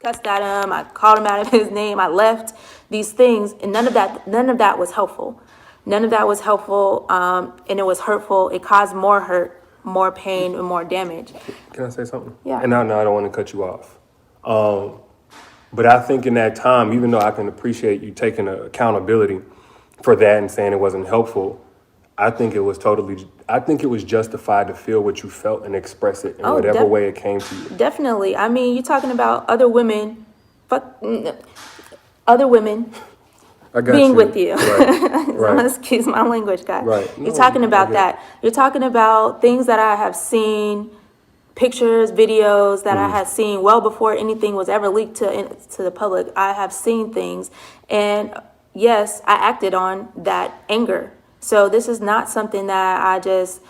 cussed at him. I called him out of his name. I left these things, and none of that was helpful. None of that was helpful, and it was hurtful. It caused more hurt, more pain, and more damage. Can I say something? Yeah. And I don't want to cut you off. But I think in that time, even though I can appreciate you taking accountability for that and saying it wasn't helpful, I think it was justified to feel what you felt and express it in whatever way it came to you. Definitely. I mean, you're talking about other women, other women being with you. Right. Excuse my language, guys. Right. You're talking about that. You're talking about things that I have seen, pictures, videos that I had seen well before anything was ever leaked to the public. I have seen things, and yes, I acted on that anger. So this is not something that I just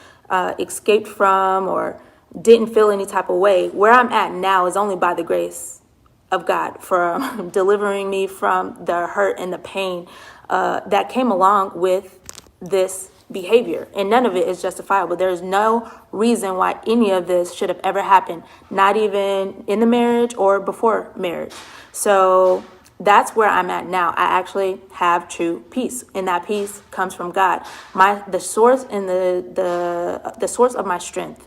escaped from or didn't feel any type of way. Where I'm at now is only by the grace of God for delivering me from the hurt and the pain that came along with this behavior. And none of it is justifiable. There's no reason why any of this should have ever happened, not even in the marriage or before marriage. So that's where I'm at now. I actually have true peace, and that peace comes from God. The source and the source of my strength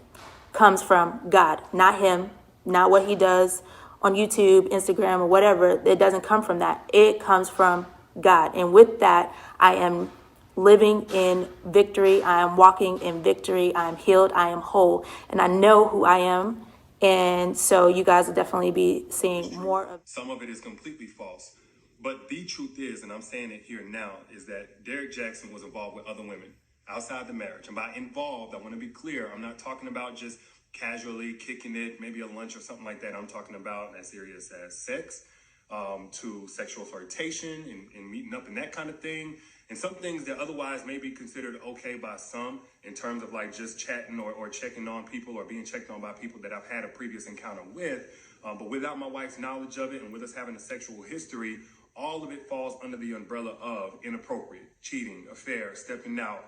comes from God, not him, not what he does on YouTube, Instagram, or whatever. It doesn't come from that. It comes from God. And with that, I am living in victory. I am walking in victory. I am healed. I am whole. And I know who I am. And so you guys will definitely be seeing more of. Some of it is completely false. But the truth is, and I'm saying it here now, is that Derrick Jaxn was involved with other women outside the marriage. And by involved, I want to be clear, I'm not talking about just casually kicking it, maybe a lunch or something like that. I'm talking about as serious as sex, to sexual flirtation and meeting up and that kind of thing. And some things that otherwise may be considered okay by some in terms of like just chatting or checking on people or being checked on by people that I've had a previous encounter with. But without my wife's knowledge of it and with us having a sexual history, all of it falls under the umbrella of inappropriate, cheating, affair, stepping out.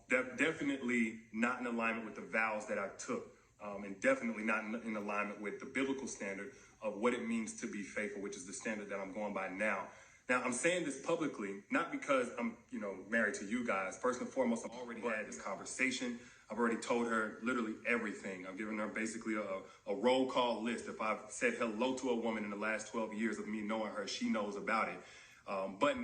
Definitely not in alignment with the vows that I took. And definitely not in alignment with the biblical standard of what it means to be faithful, which is the standard that I'm going by now. Now, I'm saying this publicly, not because I'm, married to you guys. First and foremost, I've already had this conversation. I've already told her literally everything. I've given her basically a roll call list. If I've said hello to a woman in the last 12 years of me knowing her, she knows about it. But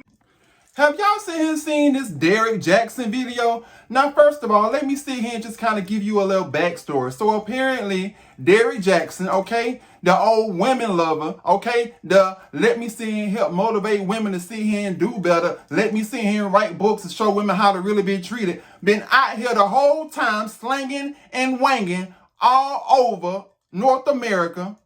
have y'all seen this Derrick Jaxn video? Now, first of all, let me sit here and just kind of give you a little backstory. So apparently, Derrick Jaxn, okay, the old women lover, okay, let me sit here and help motivate women to sit here and do better. Let me sit here and write books and show women how to really be treated. Been out here the whole time slanging and wanging all over North America,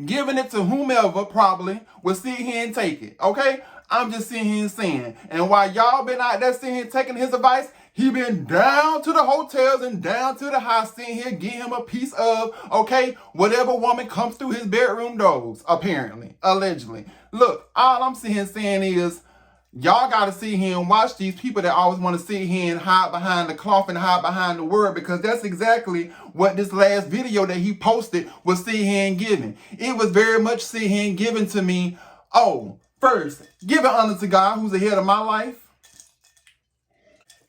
giving it to whomever probably will sit here and take it, okay? I'm just sitting here and saying. And while y'all been out there sitting here taking his advice, he been down to the hotels and down to the house sitting here getting him a piece of, okay, whatever woman comes through his bedroom doors, apparently, allegedly. Look, all I'm sitting here saying is, y'all got to sit here and watch these people that always want to sit here and hide behind the cloth and hide behind the word, because that's exactly what this last video that he posted was sitting here and giving. It was very much sitting here and giving to me, first, giving honor to God who's ahead of my life.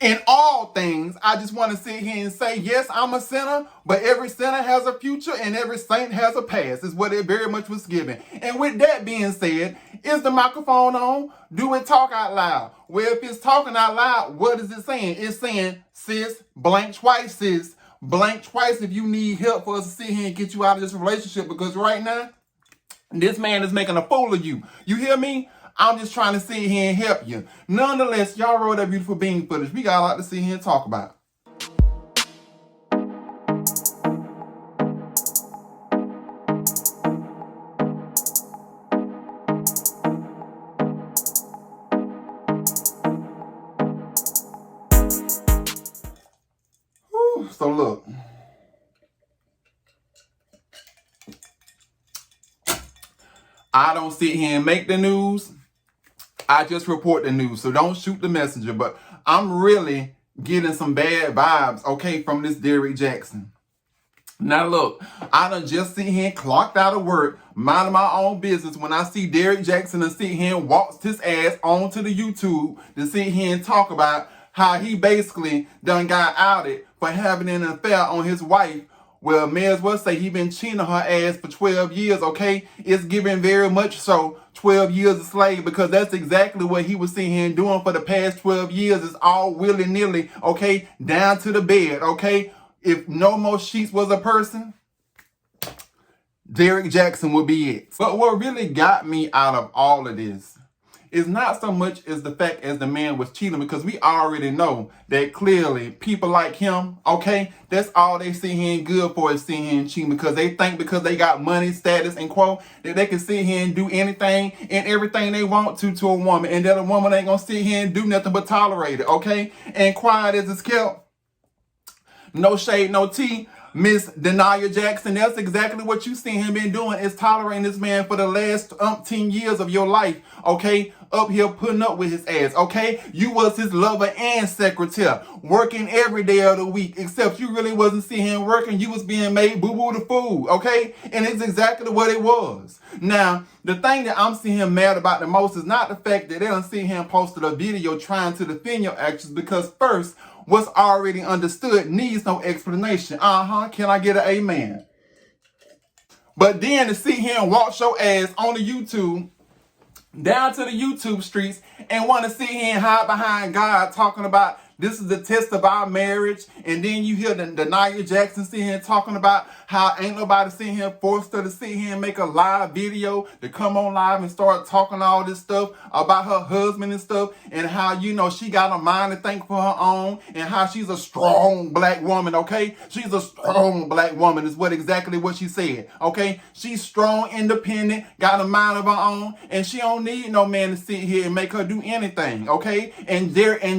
In all things, I just want to sit here and say, yes, I'm a sinner, but every sinner has a future and every saint has a past, is what it very much was given. And with that being said, is the microphone on? Do it talk out loud? Well, if it's talking out loud, what is it saying? It's saying, sis, blank twice, sis, blank twice if you need help for us to sit here and get you out of this relationship, because right now, this man is making a fool of you. You hear me? I'm just trying to sit here and help you. Nonetheless, y'all roll that beautiful bean footage. We got a lot to sit here and talk about. So look. I don't sit here and make the news. I just report the news. So don't shoot the messenger. But I'm really getting some bad vibes, okay, from this Derrick Jaxn. Now look, I done just sit here and clocked out of work, minding my own business when I see Derrick Jaxn and sit here and walks his ass onto the YouTube to sit here and talk about how he basically done got outed for having an affair on his wife. Well, may as well say he been cheating on her ass for 12 years, okay? It's giving very much so 12 years a slave, because that's exactly what he was sitting here and doing for the past 12 years. It's all willy-nilly, okay? Down to the bed, okay? If No More Sheets was a person, Derrick Jaxn would be it. But what really got me out of all of this is not so much as the fact as the man was cheating, because we already know that clearly people like him, okay, that's all they see here and good for is sitting here and cheating, because they think because they got money, status, and quote, that they can sit here and do anything and everything they want to a woman, and that a woman ain't gonna sit here and do nothing but tolerate it, okay? And quiet as it's kept. No shade, no tea. Miss Derrick Jaxn, that's exactly what you seen him been doing, is tolerating this man for the last 10 years of your life, okay? Up here putting up with his ass, okay? You was his lover and secretary, working every day of the week, except you really wasn't seeing him working. You was being made boo-boo the food, okay? And it's exactly what it was. Now, the thing that I'm seeing him mad about the most is not the fact that they don't see him posted a video trying to defend your actions, because first, what's already understood needs no explanation. Can I get an amen? But then to sit here and watch your ass on the YouTube, down to the YouTube streets, and want to sit here and hide behind God talking about this is the test of our marriage, and then you hear the Derrick Jaxn sitting here talking about how ain't nobody sitting here forced her to sit here and make a live video to come on live and start talking all this stuff about her husband and stuff, and how, you know, she got a mind to think for her own, and how she's a strong black woman, okay? She's a strong black woman is exactly what she said, okay? She's strong, independent, got a mind of her own, and she don't need no man to sit here and make her do anything, okay? And Derrick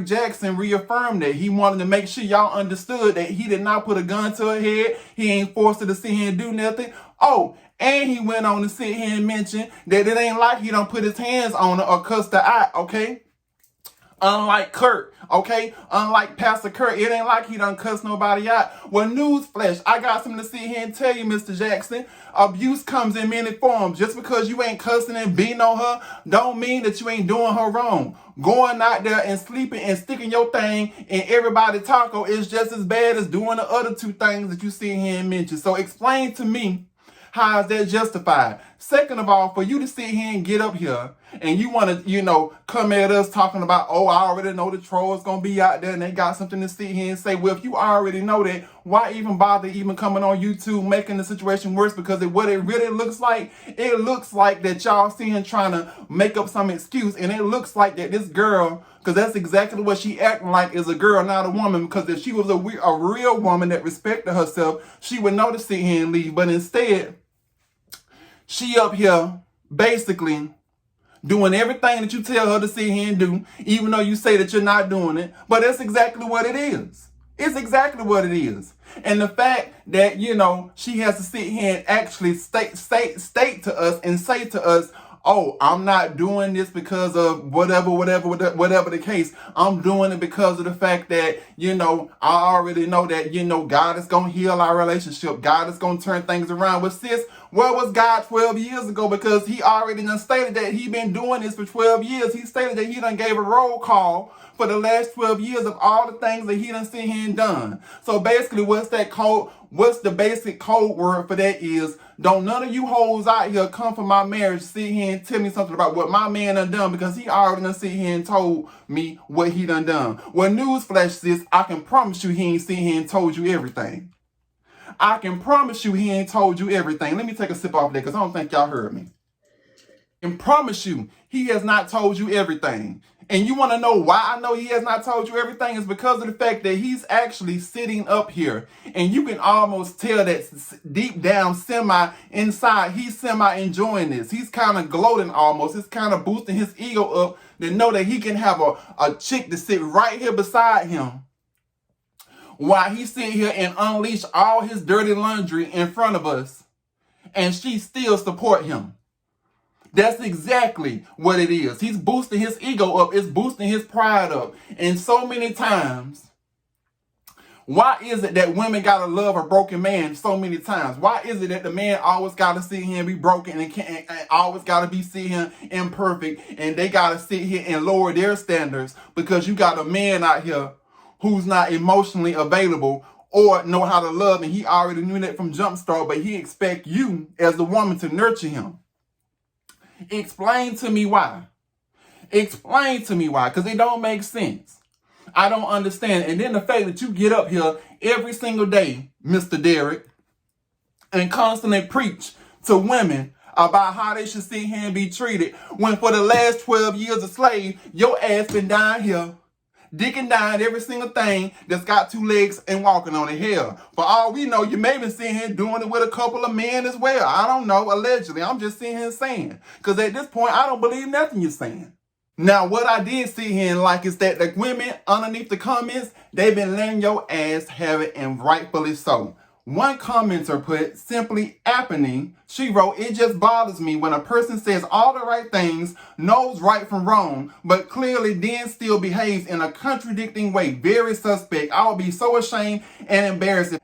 Jaxn reaffirmed that he wanted to make sure y'all understood that he did not put a gun to her head. He ain't forced her to sit here and do nothing. Oh, and he went on to sit here and mention that it ain't like he don't put his hands on her or cuss her out, okay? Unlike Kurt, okay? Unlike Pastor Kurt, it ain't like he done cuss nobody out. Well, newsflash, I got something to sit here and tell you, Mr. Jaxn. Abuse comes in many forms. Just because you ain't cussing and beating on her, don't mean that you ain't doing her wrong. Going out there and sleeping and sticking your thing in everybody's taco is just as bad as doing the other two things that you see here and mention. So explain to me, how is that justified? Second of all, for you to sit here and get up here and you want to, you know, come at us talking about, oh, I already know the trolls going to be out there and they got something to sit here and say, well, if you already know that, why even bother even coming on YouTube making the situation worse? Because what it really looks like, it looks like that y'all seeing trying to make up some excuse, and it looks like that this girl, because that's exactly what she acting like, is a girl, not a woman. Because if she was a real woman that respected herself, she would know to sit here and leave. But instead, she up here basically doing everything that you tell her to sit here and do, even though you say that you're not doing it. But that's exactly what it is. It's exactly what it is. And the fact that, you know, she has to sit here and actually state to us and say to us, oh, I'm not doing this because of whatever the case. I'm doing it because of the fact that, you know, I already know that, you know, God is going to heal our relationship. God is going to turn things around. But sis, where was God 12 years ago? Because he already done stated that he been doing this for 12 years. He stated that he done gave a roll call for the last 12 years of all the things that he done seen here and done. So basically, what's the basic code word for that is, don't none of you hoes out here come for my marriage, sit here and tell me something about what my man done, because he already done sit here and told me what he done. Well, newsflash, sis, I can promise you he ain't sit here and told you everything. I can promise you he ain't told you everything. Let me take a sip off that, because I don't think y'all heard me. I can promise you he has not told you everything. And you want to know why I know he has not told you everything? Is because of the fact that he's actually sitting up here. And you can almost tell that deep down, inside, he's enjoying this. He's kind of gloating almost. It's kind of boosting his ego up to know that he can have a chick to sit right here beside him while he sit here and unleash all his dirty laundry in front of us, and she still support him. That's exactly what it is. He's boosting his ego up. It's boosting his pride up. And so many times, Why is it that women gotta love a broken man so many times? Why is it that the man always gotta sit here and be broken and always gotta be sit here imperfect, and they gotta sit here and lower their standards because you got a man out here who's not emotionally available or know how to love, and he already knew that from jump start, but he expect you as the woman to nurture him? Explain to me why. Explain to me why, because it don't make sense. I don't understand. And then the fact that you get up here every single day, Mr. Derrick, and constantly preach to women about how they should sit here and be treated, when for the last 12 years a slave, your ass been down here dicking down every single thing that's got two legs and walking on it. Hell, for all we know, you may be sitting here doing it with a couple of men as well. I don't know, allegedly. I'm just sitting here saying, because at this point, I don't believe nothing you're saying. Now, what I did see here and like is that the women underneath the comments, they've been letting your ass have it, and rightfully so. One commenter put, simply happening. She wrote, "It just bothers me when a person says all the right things, knows right from wrong, but clearly then still behaves in a contradicting way. Very suspect. I would be so ashamed and embarrassed."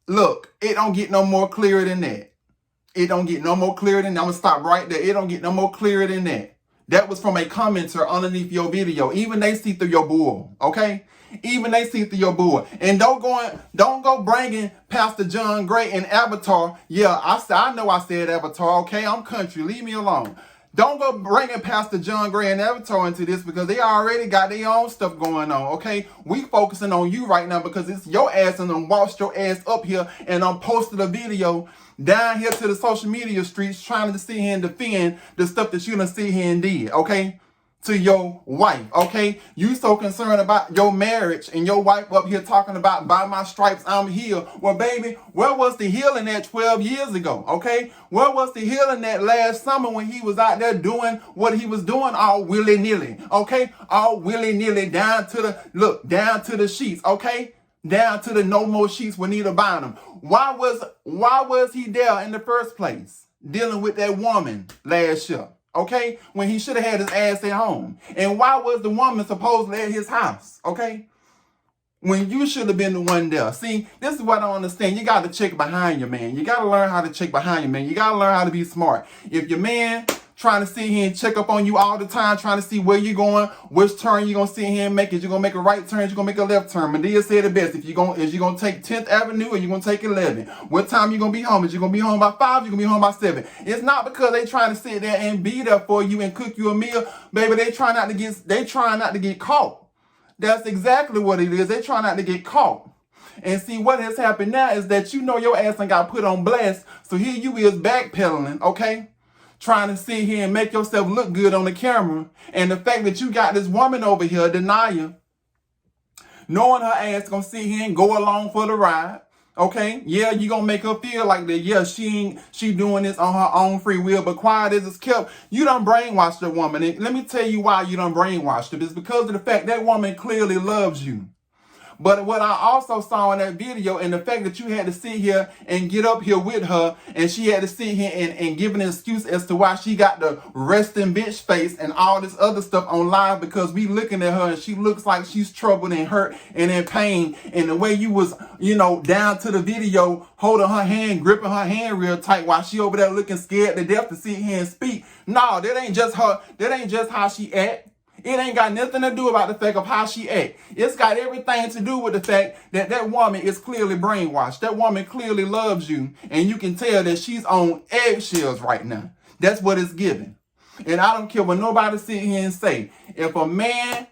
Look, it don't get no more clearer than that. It don't get no more clearer than that. I'm going to stop right there. It don't get no more clearer than that. That was from a commenter underneath your video. Even they see through your bull, okay? Even they see through your bull. And don't go bringing Pastor John Gray and Avatar. Yeah, I know I said Avatar, okay? I'm country. Leave me alone. Don't go bringing Pastor John Gray and Avatar into this, because they already got their own stuff going on, okay? We focusing on you right now because it's your ass, and I'm washed your ass up here and I'm posted a video down here to the social media streets trying to sit here and defend the stuff that you done sit here and did, okay? To your wife, okay? You so concerned about your marriage and your wife up here talking about by my stripes I'm healed. Well, baby, where was the healing at 12 years ago, okay? Where was the healing at last summer when he was out there doing what he was doing all willy-nilly, okay? All willy-nilly down to the sheets, okay? Down to the no more sheets we need to buy them. Why was he there in the first place dealing with that woman last year? Okay, when he should have had his ass at home. And why was the woman supposedly at his house? Okay, when you should have been the one there. See, this is what I don't understand. You got to check behind your man. You got to learn how to check behind your man. You got to learn how to be smart. If your man trying to sit here and check up on you all the time, trying to see where you're going, which turn you're going to sit here and make. Is you're going to make a right turn, you're going to make a left turn. Medea said it best. Is you're going to take 10th Avenue or you're going to take 11. What time you going to be home? Is you going to be home by 5? You're going to be home by 7. It's not because they trying to sit there and be there for you and cook you a meal. Baby, they trying not to get caught. That's exactly what it is. They trying not to get caught. And see, what has happened now is that you know your ass done got put on blast. So here you is backpedaling, okay? Trying to sit here and make yourself look good on the camera. And the fact that you got this woman over here, Denia, knowing her ass gonna sit here and go along for the ride. Okay, yeah, you gonna make her feel like that. Yeah, she doing this on her own free will, but quiet as it's kept. You done brainwashed the woman. And let me tell you why you done brainwashed her. It's because of the fact that woman clearly loves you. But what I also saw in that video, and the fact that you had to sit here and get up here with her, and she had to sit here and give an excuse as to why she got the resting bitch face and all this other stuff on live, because we looking at her and she looks like she's troubled and hurt and in pain. And the way you was, down to the video, holding her hand, gripping her hand real tight while she over there looking scared to death to sit here and speak. No, that ain't just her. That ain't just how she act. It ain't got nothing to do about the fact of how she act. It's got everything to do with the fact that that woman is clearly brainwashed. That woman clearly loves you, and you can tell that she's on eggshells right now. That's what it's giving. And I don't care what nobody sit here and say. If a man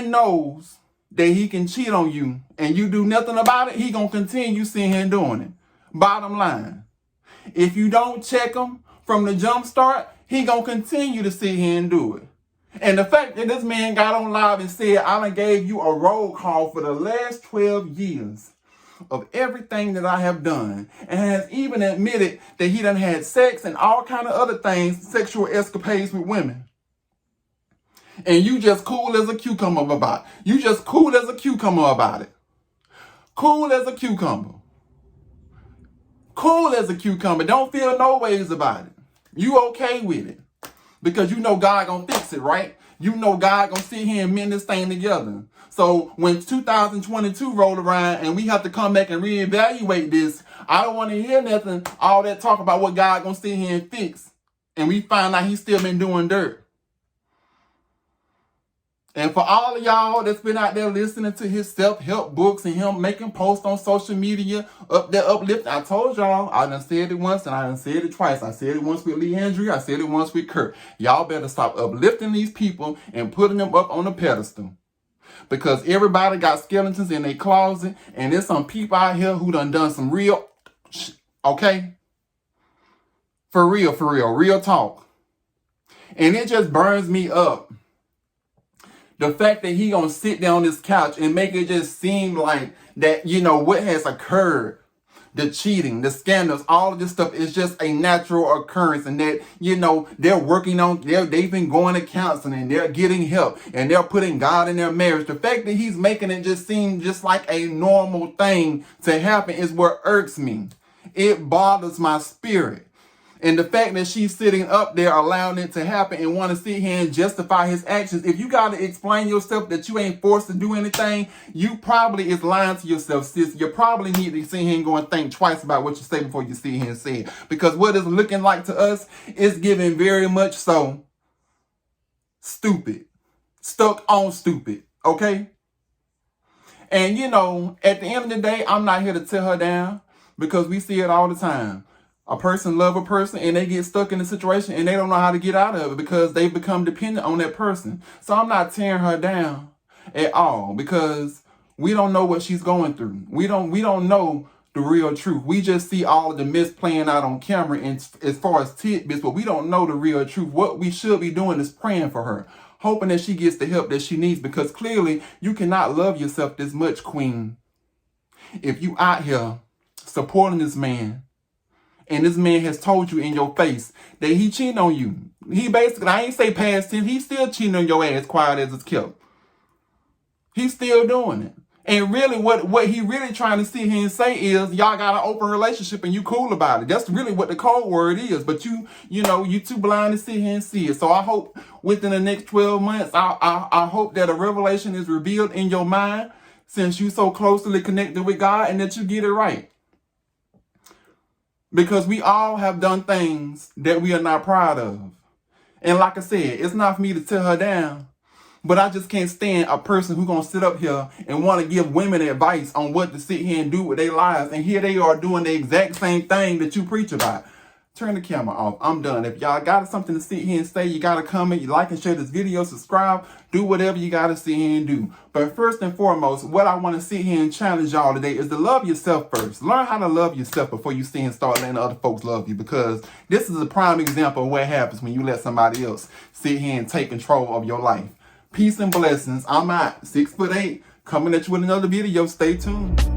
knows that he can cheat on you and you do nothing about it, he gonna continue sitting here and doing it. Bottom line. If you don't check him from the jump start, he gonna continue to sit here and do it. And the fact that this man got on live and said, I done gave you a roll call for the last 12 years of everything that I have done, and has even admitted that he done had sex and all kind of other things, sexual escapades with women. And you just cool as a cucumber about it. You just cool as a cucumber about it. Cool as a cucumber. Cool as a cucumber. Don't feel no ways about it. You okay with it. Because you know God gonna fix it, right? you know God gonna sit here and mend this thing together. So when 2022 roll around and we have to come back and reevaluate this, I don't want to hear nothing, all that talk about what God gonna sit here and fix. And we find out he's still been doing dirt. And for all of y'all that's been out there listening to his self-help books and him making posts on social media, up there uplifting, I told y'all, I done said it once and I done said it twice. I said it once with Lee Andrea, I said it once with Kurt. Y'all better stop uplifting these people and putting them up on a pedestal. Because everybody got skeletons in their closet, and there's some people out here who done some real, okay? For real talk. And it just burns me up. The fact that he gonna sit down on this couch and make it just seem like that, you know, what has occurred, the cheating, the scandals, all of this stuff is just a natural occurrence, and that, you know, they're working on, they've been going to counseling and they're getting help and they're putting God in their marriage. The fact that he's making it just seem just like a normal thing to happen is what irks me. It bothers my spirit. And the fact that she's sitting up there allowing it to happen and want to sit here and justify his actions. If you got to explain yourself that you ain't forced to do anything, you probably is lying to yourself, sis. You probably need to sit here and go and think twice about what you say before you sit here and say it. Because what it's looking like to us is giving very much so stupid. Stuck on stupid. Okay? And, you know, at the end of the day, I'm not here to tear her down because we see it all the time. A person love a person and they get stuck in a situation and they don't know how to get out of it because they become dependent on that person. So I'm not tearing her down at all because we don't know what she's going through. We don't know the real truth. We just see all of the myths playing out on camera and as far as tidbits, but we don't know the real truth. What we should be doing is praying for her, hoping that she gets the help that she needs, because clearly you cannot love yourself this much, queen, if you out here supporting this man. And this man has told you in your face that he cheating on you. He basically, I ain't say past tense, he's still cheating on your ass, quiet as it's kept. He's still doing it. And really what he really trying to sit here and say is, y'all got an open relationship and you cool about it. That's really what the code word is. But you too blind to sit here and see it. So I hope within the next 12 months, I hope that a revelation is revealed in your mind since you so closely connected with God, and that you get it right. Because we all have done things that we are not proud of. And like I said, it's not for me to tear her down. But I just can't stand a person who's going to sit up here and want to give women advice on what to sit here and do with their lives. And here they are doing the exact same thing that you preach about. Turn the camera off. I'm done. If y'all got something to sit here and say, you got to comment, you like and share this video, subscribe, do whatever you got to sit here and do. But first and foremost, what I want to sit here and challenge y'all today is to love yourself first. Learn how to love yourself before you sit and start letting other folks love you, because this is a prime example of what happens when you let somebody else sit here and take control of your life. Peace and blessings. I'm out. 6'8", coming at you with another video. Stay tuned.